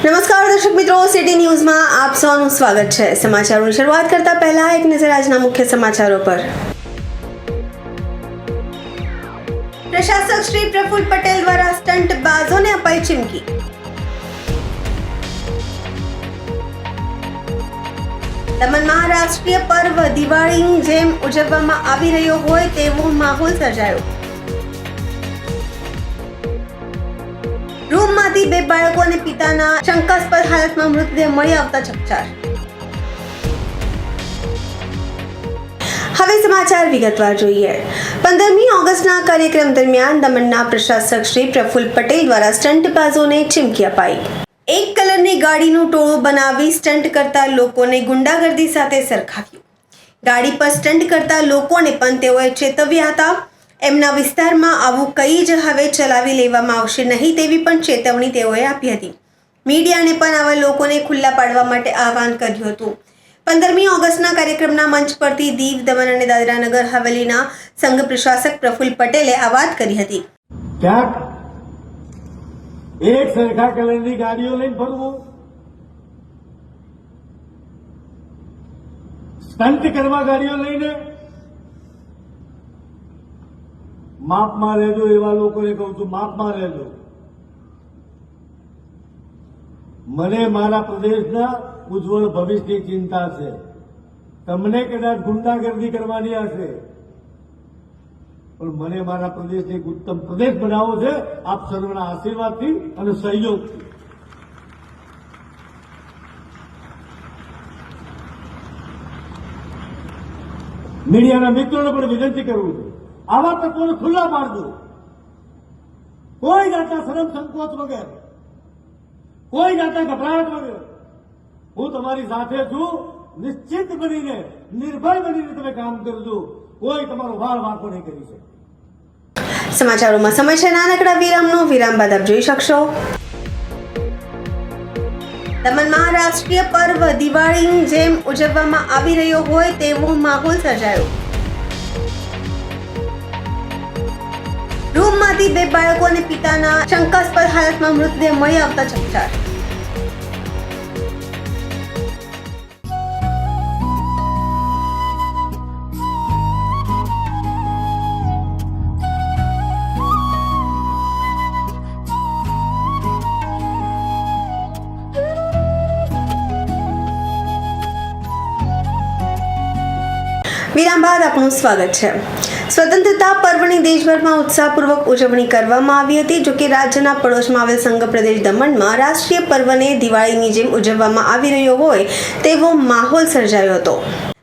નમસ્કાર દર્શક મિત્રો, સિટી ન્યૂઝમાં આપ સૌનું સ્વાગત છે। સમાચારોની શરૂઆત કરતા પહેલા એક નજર આજના મુખ્ય સમાચારો પર। પ્રશાસક શ્રી પ્રફુલ પટેલ દ્વારા સ્ટન્ટ બાજોને અપાઈ ચીમકી। દમણમાં રાષ્ટ્રીય પર્વ દિવાળીની જેમ ઉજવવામાં આવી રહ્યો હોય તેવો માહોલ સર્જાયો। રૂમમાંથી બે બાળકો અને પિતાના શંકાસ્પદ હાલતમાં મૃતદેહ મળી આવતા ચકચાર। હવે સમાચાર વિગતવાર જોઈએ। 15મી ઓગસ્ટના કાર્યક્રમ દરમિયાન દમણના પ્રશાસક શ્રી પ્રફુલ પટેલ દ્વારા સ્ટંટબાજોને ચીમકી અપાઈ। એક કલરની ગાડીનું ટોળું બનાવી સ્ટન્ટ કરતા લોકોને ગુંડાગર્દી સાથે સરખાવ્યું। ગાડી પર સ્ટન્ટ કરતા લોકોને પણ તેઓએ ચેતવ્યા હતા। એમના વિસ્તારમાં આવું કંઈ જ હવે ચલાવી લેવામાં આવશે નહીં તેવી પણ ચેતવણી તેઓએ આપી હતી। મીડિયાને પણ આવા લોકોને ખુલ્લા પાડવા માટે આહવાન કર્યું હતું। 15મી ઓગસ્ટના કાર્યક્રમના મંચ પરથી દીવ, દમણ અને દાદરા નગર હવેલીના સંઘ પ્રશાસક પ્રફુલ પટેલે આ વાત કરી હતી। ક્યાંક એક સરખા કલરની ગાડીઓ લઈને ફરવું, સ્ટન્ટ કરવા ગાડીઓ લઈને, માપમાં રહેજો એવા લોકોને કહું છું, માપમાં રહેજો। મને મારા પ્રદેશના ઉજ્જવળ ભવિષ્યની ચિંતા છે। તમને કદાચ ગુંડાગર્દી કરવાની હશે, પણ મને મારા પ્રદેશને એક ઉત્તમ પ્રદેશ બનાવવો છે આપ સર્વના આશીર્વાદથી અને સહયોગથી। મીડિયાના મિત્રોને પણ વિનંતી કરું છું, આવા તત્વોને ખુલ્લા પાડજો। કોઈ જાતના શરમ સંકોચ વગર, કોઈ જાતના ગભરાટ વગર હું તમારી સાથે છું। નિશ્ચિત બનીને, નિર્ભય બનીને તમે કામ કરજો। કોઈ તમારો વાળ વાંકો નહીં કરી શકે। સમાચારોમાં સમય છે નાનકડા વિરામનો। વિરામ બાદ આપ જોઈ શકશો। દમણમાં રાષ્ટ્રીય પર્વ દિવાળીની જેમ ઉજવવામાં આવી રહ્યો હોય તેવો માહોલ સર્જાયો। રૂમમાંથી બે બાળકો અને પિતાના શંકાસ્પદ હાલતમાં મૃતદેહ મળી આવતા ચકચાર। વિરામ બાદ આપનું સ્વાગત છે। સ્વતંત્રતા પર્વની દેશભરમાં ઉત્સાહપૂર્વક ઉજવણી કરવામાં આવી હતી। જો કે રાજ્યના પડોશમાં આવેલ સંઘ પ્રદેશ દમણમાં રાષ્ટ્રીય પર્વને દિવાળીની જેમ ઉજવવામાં આવી રહ્યો હોય તેવો માહોલ સર્જાયો હતો।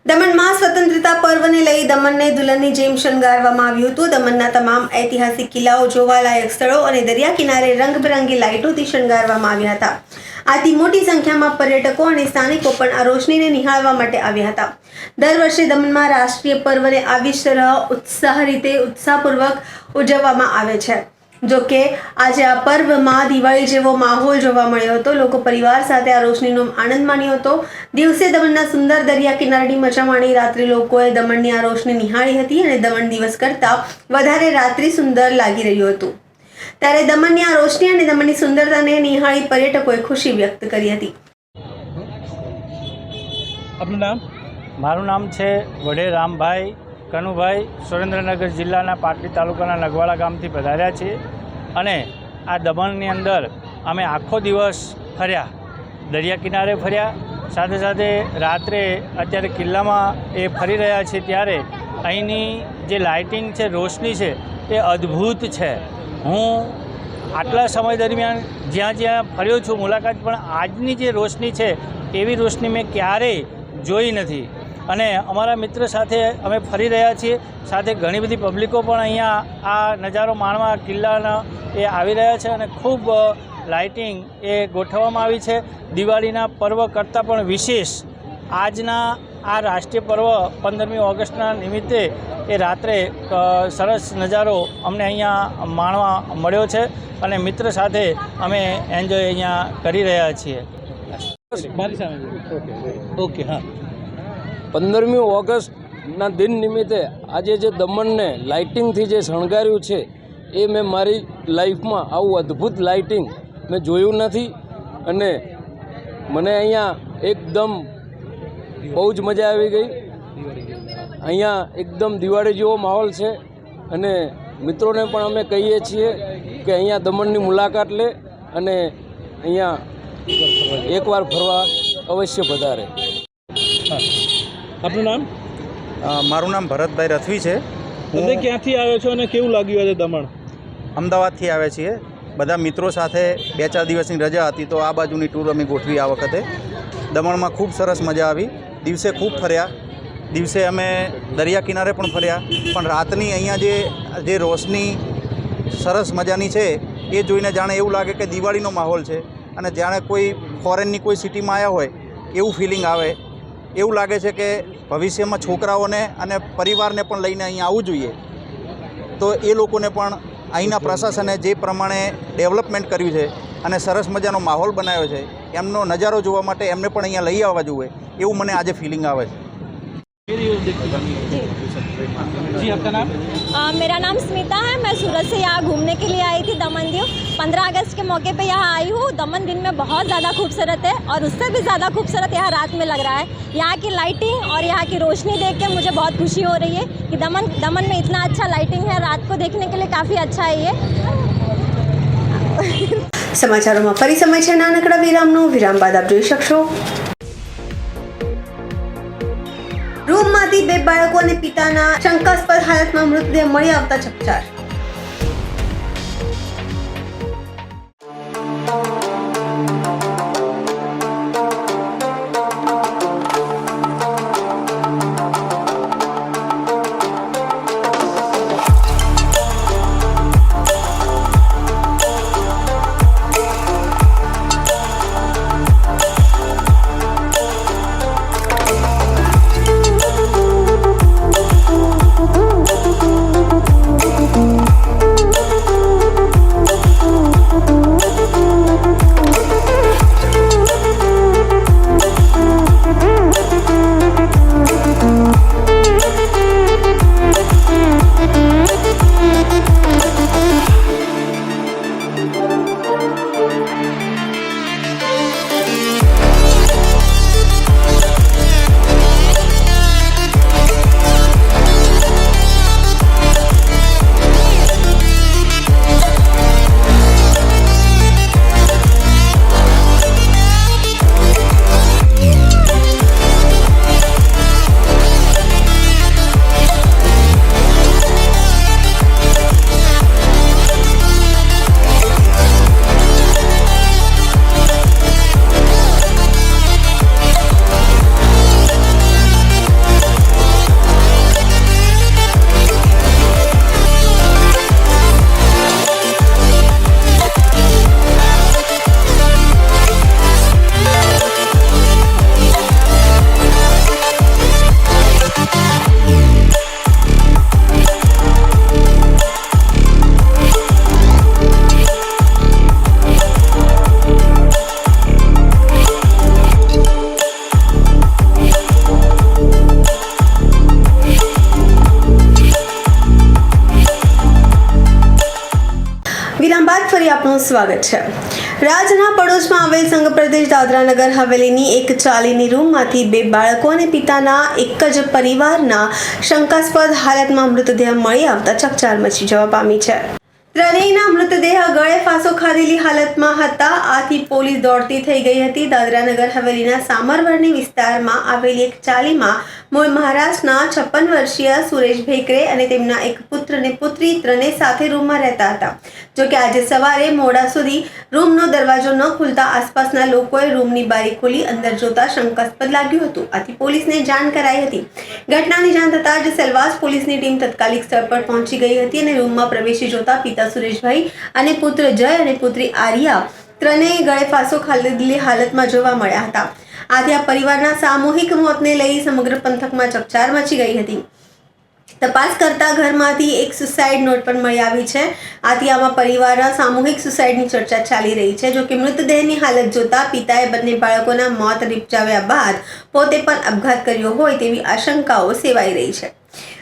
દમણમાં સ્વતંત્રતા પર્વને લઈ દમણને દુલ્હનની જેમ શણગારવામાં આવ્યું હતું। દમણના તમામ ઐતિહાસિક કિલ્લાઓ, જોવાલાયક સ્થળો અને દરિયા કિનારે રંગબેરંગી લાઇટોથી શણગારવામાં આવ્યા હતા। આથી મોટી સંખ્યામાં પર્યટકો અને સ્થાનિકો પણ આ રોશનીને નિહાળવા માટે આવ્યા હતા। દર વર્ષે દમણમાં રાષ્ટ્રીય પર્વને આવી ઉત્સાહપૂર્વક ઉજવવામાં આવે છે। જો કે આજે આ પર્વમાં દિવાળી જેવો માહોલ જોવા મળ્યો હતો। લોકો પરિવાર સાથે આ રોશનીનો આનંદ માણ્યો હતો। દિવસે દમણના સુંદર દરિયા કિનારાની મજા માણી, રાત્રે લોકોએ દમણની આ રોશની નિહાળી હતી અને દમણ દિવસ કરતાં વધારે રાત્રિ સુંદર લાગી રહ્યું હતું। ત્યારે દમણની આ રોશની અને દમણની સુંદરતાને નિહાળી પર્યટકોએ ખુશી વ્યક્ત કરી હતી। આપનું નામ? મારું નામ છે વઢે રામભાઈ કનુભાઈ। સુરેન્દ્રનગર જિલ્લાના પાટડી તાલુકાના નગવાડા ગામથી પધાર્યા છીએ અને આ દમણની અંદર અમે આખો દિવસ ફર્યા, દરિયા કિનારે ફર્યા, સાથે સાથે રાત્રે અત્યારે કિલ્લામાં એ ફરી રહ્યા છીએ ત્યારે અહીંની જે લાઇટિંગ છે, રોશની છે, એ અદ્ભુત છે। હું આટલા સમય દરમિયાન જ્યાં જ્યાં ફર્યો છું મુલાકાત, પણ આજની જે રોશની છે એવી રોશની મેં ક્યારેય જોઈ નથી। અને અમારા મિત્ર સાથે અમે ફરી રહ્યા છીએ, સાથે ઘણી બધી પબ્લિકો પણ અહીંયા આ નજારો માણવા કિલ્લાના એ આવી રહ્યા છે અને ખૂબ લાઇટિંગ એ ગોઠવવામાં આવી છે। દિવાળીના પર્વ કરતાં પણ વિશેષ આજના આ રાષ્ટ્રીય પર્વ 15મી ઓગસ્ટના નિમિત્તે એ રાત્રે સરસ નજારો અમને અહીંયા માણવા મળ્યો છે અને મિત્ર સાથે અમે એન્જોય અહીંયા કરી રહ્યા છીએ। ઓકે, હા। 15મી ઓગસ્ટના દિન નિમિત્તે આજે જે દમણને લાઇટિંગથી જે શણગાર્યું છે એ મેં મારી લાઈફમાં આવું અદ્ભુત લાઇટિંગ મેં જોયું નથી અને મને અહીંયા એકદમ બહુ જ મજા આવી ગઈ. અહીંયા એકદમ દિવાળી જેવો માહોલ છે અને મિત્રોને પણ અમે કહીએ છીએ કે અહીંયા દમણની મુલાકાત લે અને અહીંયા એકવાર ફરવા અવશ્ય પધારે. આપનું નામ? મારું નામ ભરતભાઈ રથવી છે. તમે ક્યાંથી આવ્યો છો અને કેવું લાગ્યું આજે દમણ? અમદાવાદથી આવ્યા છીએ. બધા મિત્રો સાથે 2-4 દિવસની રજા હતી તો આ બાજુની ટૂર અમે ગોઠવી આ વખતે. દમણમાં ખૂબ સરસ મજા આવી. દિવસે ખૂબ ફર્યા. દિવસે અમે દરિયા કિનારે પણ ફર્યા, પણ રાતની અહીંયા જે રોશની સરસ મજાની છે એ જોઈને જાણે એવું લાગે કે દિવાળીનો માહોલ છે અને જાણે કોઈ ફોરેનની કોઈ સિટીમાં આવ્યા હોય એવું ફિલિંગ આવે. એવું લાગે છે કે ભવિષ્યમાં છોકરાઓને અને પરિવારને પણ લઈને અહીંયા આવવું જોઈએ. તો એ લોકોને પણ અહીંના પ્રશાસને જે પ્રમાણે ડેવલપમેન્ટ કર્યું છે અને સરસ મજાનો માહોલ બનાવ્યો છે એમનો નજારો જોવા માટે એમને પણ અહીંયા લઈ આવવા જોઈએ એવું મને આજે ફિલિંગ આવે છે. जी, आपका नाम? मेरा नाम स्मिता है. मैं सूरत से यहाँ घूमने के लिए आई थी दमन दीव. 15 अगस्त के मौके पे यहाँ आई हूँ. दमन दिन में बहुत ज़्यादा खूबसूरत है और उससे भी ज़्यादा खूबसूरत यहाँ रात में लग रहा है. यहाँ की लाइटिंग और यहाँ की रोशनी देख के मुझे बहुत खुशी हो रही है कि दमन में इतना अच्छा लाइटिंग है. रात को देखने के लिए काफ़ी अच्छा है ये. સમાચારોમાં ફરી સમય છે નાનકડા વિરામનો. વિરામ બાદ આપ જોઈ શકશો. રૂમમાંથી 2 બાળકો અને પિતાના શંકાસ્પદ હાલતમાં મૃતદેહ મળી આવતા ચકચાર. વિરામ બાદ ફરી આપનું સ્વાગત છે. રાજ્યના પડોશમાં આવેલ સંઘ પ્રદેશ દાદરા નગર હવેલીની એક ચાલીની રૂમમાંથી 2 બાળકો અને પિતાના એક જ પરિવારના શંકાસ્પદ હાલતમાં મૃતદેહ મળી આવતા ચકચાર મચી જવા પામી છે. ત્રણેયના મૃતદેહ ગળે ફાંસો ખાધેલી હાલતમાં હતા. આથી પોલીસ દોડતી થઈ ગઈ હતી. દાદરા નગર હવેલીના સામરવર્ણી વિસ્તારમાં આવેલી એક ચાલીમાં મૂળ મહારાષ્ટ્રના 56 વર્ષીય સુરેશ ભેકરે અને તેમના એક પુત્ર અને પુત્રી ત્રણેય સાથે રૂમમાં રહેતા હતા. જોકે આજે સવારે મોડા સુધી રૂમનો દરવાજો ન ખુલતા આસપાસના લોકોએ રૂમની બારી ખોલી અંદર જોતા શંકાસ્પદ લાગ્યું હતું. આથી પોલીસને જાણ કરાઈ હતી. ઘટનાની જાણ થતાં જ સેલવાસ પોલીસની ટીમ તાત્કાલિક સ્થળ પર પહોંચી ગઈ હતી અને રૂમમાં પ્રવેશી જોતા પિતા સુરેશભાઈ અને પુત્ર જય અને પુત્રી આર્યા ત્રણેય ગળે ફાંસો ખાધેલી હાલતમાં જોવા મળ્યા હતા. આથી આ પરિવારના સામૂહિક મોતને લઈ સમગ્ર પંથકમાં ચકચાર મચી ગઈ હતી. તપાસ કરતા ઘરમાંથી એક સુસાઇડ નોટ પણ મળી આવી છે. આથી આમાં પરિવારના સામૂહિક સુસાઇડની ચર્ચા ચાલી રહી છે. જોકે મૃતદેહની હાલત જોતા પિતાએ બંને બાળકોના મોત નિપજાવ્યા બાદ પોતે પણ આપઘાત કર્યો હોય તેવી આશંકાઓ સેવાઈ રહી છે.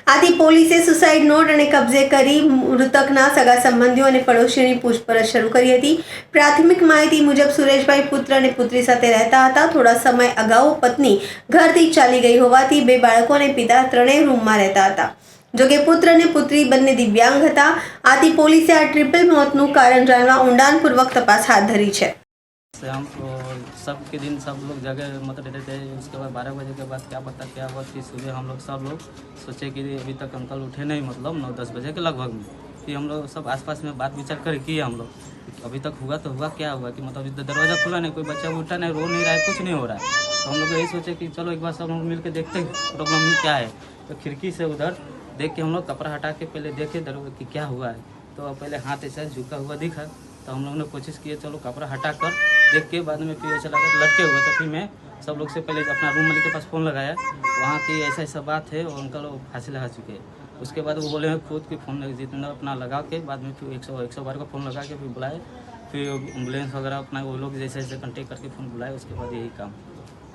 આથી પોલીસે સુસાઇડ નોટ અને કબજે કરી મૃતકના સગા સંબંધીઓ અને પડોશીઓની પૂછપરછ શરૂ કરી હતી. પ્રાથમિક માહિતી મુજબ સુરેશભાઈ પુત્ર અને પુત્રી સાથે રહેતા હતા. થોડા સમય અગાઉ પત્ની ઘરથી ચાલી ગઈ હોવાથી બે બાળકો અને પિતા ત્રણેય રૂમમાં રહેતા હતા. જોકે પુત્ર અને પુત્રી બંને દિવ્યાંગ હતા. આથી પોલીસે આ ટ્રિપલ મોતનું કારણ જાણવા ઊંડાણપૂર્વક તપાસ હાથ ધરી છે. हम तो सब के दिन सब लोग जगह मत रहते थे. उसके बाद 12 बजे के बाद क्या पता क्या हुआ कि सुबह हम लोग सब लोग सोचे कि अभी तक अंकल उठे नहीं, मतलब 9-10 बजे के लगभग में. फिर हम लोग सब आसपास में बात विचार कर किए हम लोग अभी तक हुआ तो हुआ क्या हुआ कि मतलब इधर दरवाज़ा खुला नहीं, कोई बच्चा उठा नहीं, रो नहीं रहा है, कुछ नहीं हो रहा है. तो हम लोग यही सोचे कि चलो एक बार सब लोग मिल के देखते हैं प्रॉब्लम ही क्या है. तो खिड़की से उधर देख के हम लोग कपड़ा हटा के पहले देखे दरवाजे कि क्या हुआ है. तो पहले हाथ ऐसा झुका हुआ दिखा, तो हम लोग ने कोशिश किए चलो कपड़ा हटा कर देख के, बाद में फिर ऐसा लगा लटके हुए. तो फिर मैं सब लोग से पहले अपना रूम वाले के पास फ़ोन लगाया, वहाँ की ऐसा ऐसा बात है और अंकल फांसी लगा चुके हैं. उसके बाद वो बोले हैं खुद कि फ़ोन जितना अपना लगा के बाद में फिर 112 का फ़ोन लगा के फिर बुलाए, फिर एम्बुलेंस वगैरह अपना वो लोग जैसे जैसे कॉन्टेक्ट करके फ़ोन बुलाए. उसके बाद यही काम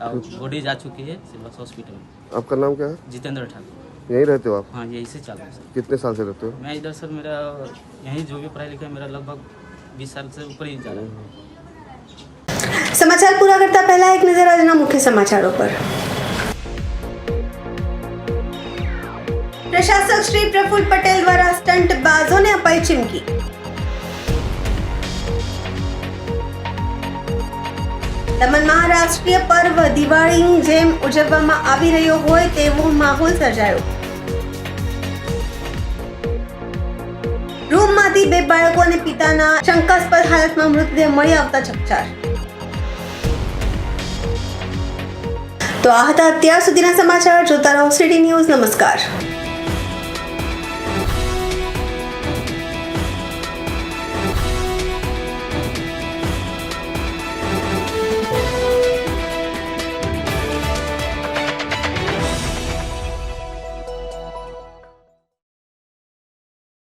और बॉडी जा चुकी है सिल्वर हॉस्पिटल में. आपका नाम क्या है? जितेंद्र ठाकुर. यहीं रहते हो आप? हाँ यही से चालू है सर. कितने साल से रहते हो? मैं इधर सर मेरा यहीं जो भी पढ़ाई लिखाई मेरा लगभग 20 साल से ऊपर ही जा रहा है. સમાચાર પૂરા કરતા પહેલા એક નજર આજના મુખ્ય સમાચારો પર. પ્રશાસક શ્રી પ્રફુલ પટેલ દ્વારા સ્ટન્ટ બાઝોને અપાઈ ચીમકી. દમણમાં રાષ્ટ્રીય પર્વ દિવાળીની જેમ ઉજવવામાં આવી રહ્યો હોય તેવો માહોલ સર્જાયો. રૂમમાંથી બે બાળકો અને પિતાના શંકાસ્પદ હાલતમાં મૃતદેહ મળી આવતા ચકચાર. તો આ હતા અત્યાર સુધીના સમાચાર. જોતા રહો સિટી ન્યૂઝ. નમસ્કાર.